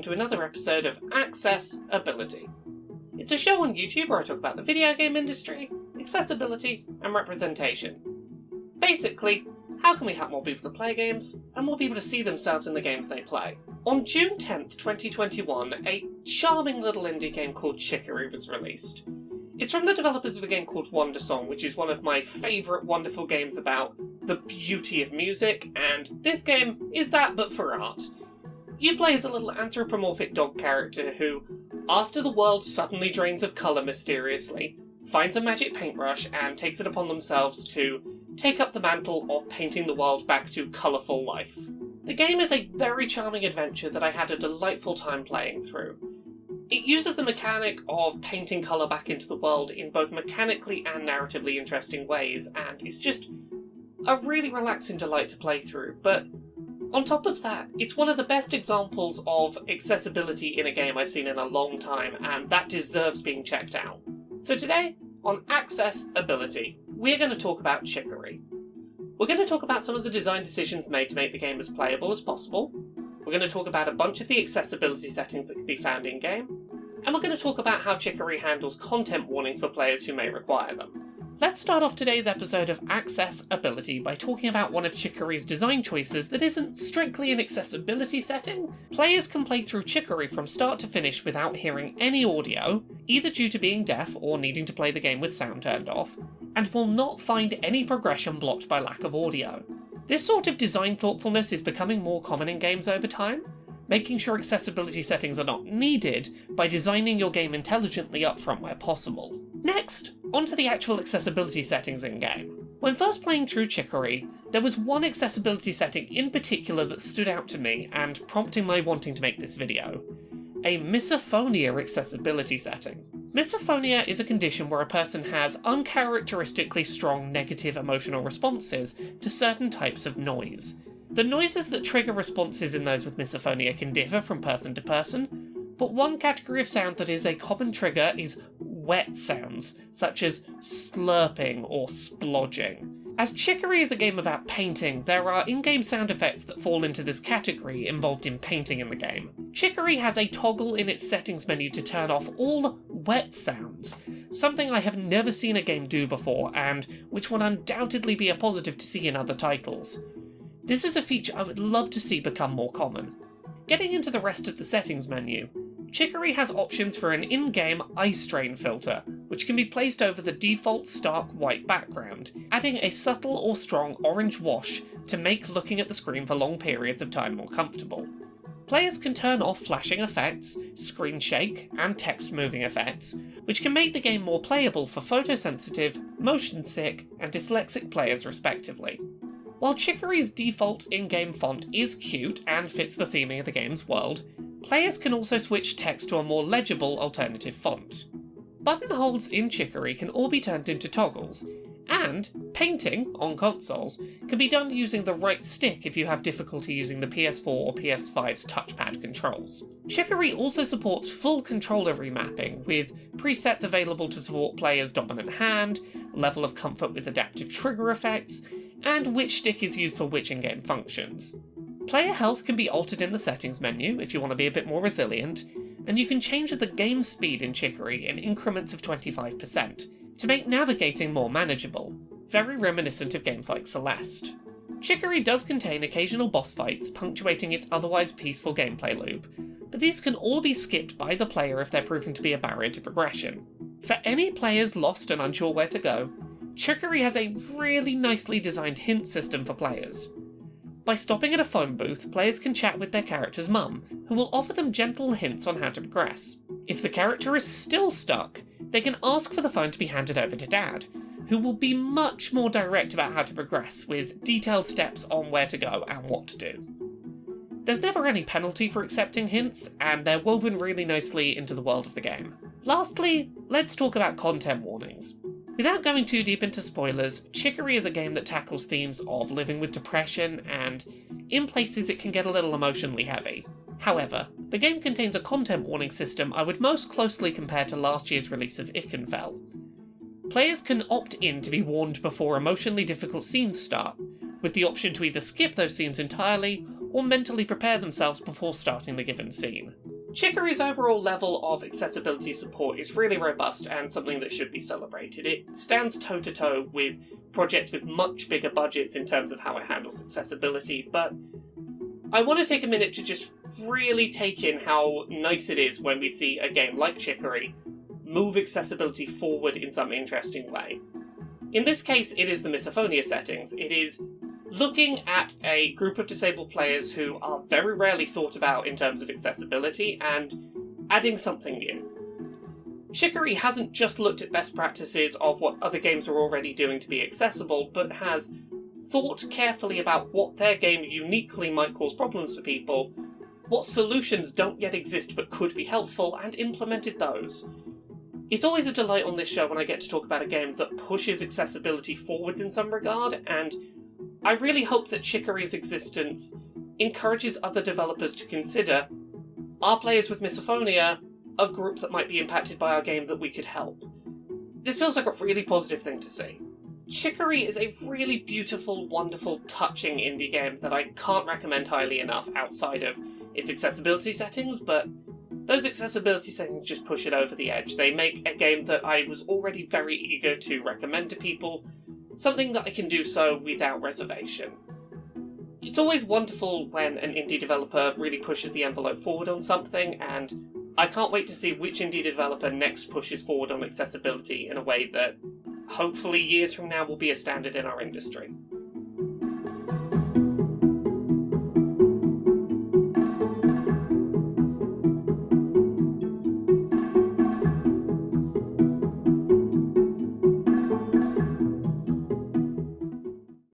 welcome to another episode of Accessibility. It's a show on YouTube where I talk about the video game industry, accessibility, and representation. Basically, how can we help more people to play games, and more people to see themselves in the games they play? On June 10th, 2021, a charming little indie game called Chicory was released. It's from the developers of a game called Wondersong, which is one of my favourite wonderful games about the beauty of music, and this game is that but for art. You play as a little anthropomorphic dog character who, after the world suddenly drains of colour mysteriously, finds a magic paintbrush and takes it upon themselves to take up the mantle of painting the world back to colourful life. The game is a very charming adventure that I had a delightful time playing through. It uses the mechanic of painting colour back into the world in both mechanically and narratively interesting ways, and it's just a really relaxing delight to play through, but on top of that, it's one of the best examples of accessibility in a game I've seen in a long time, and that deserves being checked out. So today, on Accessibility, we're going to talk about Chicory. We're going to talk about some of the design decisions made to make the game as playable as possible. We're going to talk about a bunch of the accessibility settings that can be found in-game, and we're going to talk about how Chicory handles content warnings for players who may require them. Let's start off today's episode of Accessibility by talking about one of Chicory's design choices that isn't strictly an accessibility setting. Players can play through Chicory from start to finish without hearing any audio, either due to being deaf or needing to play the game with sound turned off, and will not find any progression blocked by lack of audio. This sort of design thoughtfulness is becoming more common in games over time, making sure accessibility settings are not needed by designing your game intelligently upfront where possible. Next, onto the actual accessibility settings in-game. When first playing through Chicory, there was one accessibility setting in particular that stood out to me and prompting my wanting to make this video. A Misophonia accessibility setting. Misophonia is a condition where a person has uncharacteristically strong negative emotional responses to certain types of noise. The noises that trigger responses in those with misophonia can differ from person to person, but one category of sound that is a common trigger is wet sounds, such as slurping or splodging. As Chicory is a game about painting, there are in-game sound effects that fall into this category involved in painting in the game. Chicory has a toggle in its settings menu to turn off all wet sounds, something I have never seen a game do before, and which would undoubtedly be a positive to see in other titles. This is a feature I would love to see become more common. Getting into the rest of the settings menu, Chicory has options for an in-game eye strain filter, which can be placed over the default stark white background, adding a subtle or strong orange wash to make looking at the screen for long periods of time more comfortable. Players can turn off flashing effects, screen shake, and text moving effects, which can make the game more playable for photosensitive, motion sick, and dyslexic players respectively. While Chicory's default in-game font is cute and fits the theming of the game's world, players can also switch text to a more legible alternative font. Buttonholes in Chicory can all be turned into toggles, and painting on consoles can be done using the right stick if you have difficulty using the PS4 or PS5's touchpad controls. Chicory also supports full controller remapping, with presets available to support players' dominant hand, level of comfort with adaptive trigger effects, and which stick is used for which in-game functions. Player health can be altered in the settings menu if you want to be a bit more resilient, and you can change the game speed in Chicory in increments of 25% to make navigating more manageable, very reminiscent of games like Celeste. Chicory does contain occasional boss fights punctuating its otherwise peaceful gameplay loop, but these can all be skipped by the player if they're proving to be a barrier to progression. For any players lost and unsure where to go, Chicory has a really nicely designed hint system for players. By stopping at a phone booth, players can chat with their character's mum, who will offer them gentle hints on how to progress. If the character is still stuck, they can ask for the phone to be handed over to Dad, who will be much more direct about how to progress, with detailed steps on where to go and what to do. There's never any penalty for accepting hints, and they're woven really nicely into the world of the game. Lastly, let's talk about content warnings. Without going too deep into spoilers, Chicory is a game that tackles themes of living with depression, and in places it can get a little emotionally heavy. However, the game contains a content warning system I would most closely compare to last year's release of Ikenfell. Players can opt in to be warned before emotionally difficult scenes start, with the option to either skip those scenes entirely or mentally prepare themselves before starting the given scene. Chicory's overall level of accessibility support is really robust and something that should be celebrated. It stands toe-to-toe with projects with much bigger budgets in terms of how it handles accessibility, but I want to take a minute to just really take in how nice it is when we see a game like Chicory move accessibility forward in some interesting way. In this case, it is the Misophonia settings. It is looking at a group of disabled players who are very rarely thought about in terms of accessibility and adding something new. Chicory hasn't just looked at best practices of what other games are already doing to be accessible, but has thought carefully about what their game uniquely might cause problems for people, what solutions don't yet exist but could be helpful, and implemented those. It's always a delight on this show when I get to talk about a game that pushes accessibility forwards in some regard, and I really hope that Chicory's existence encourages other developers to consider, are players with misophonia a group that might be impacted by our game that we could help? This feels like a really positive thing to see. Chicory is a really beautiful, wonderful, touching indie game that I can't recommend highly enough outside of its accessibility settings, but those accessibility settings just push it over the edge. They make a game that I was already very eager to recommend to people something that I can do so without reservation. It's always wonderful when an indie developer really pushes the envelope forward on something, and I can't wait to see which indie developer next pushes forward on accessibility in a way that hopefully years from now will be a standard in our industry.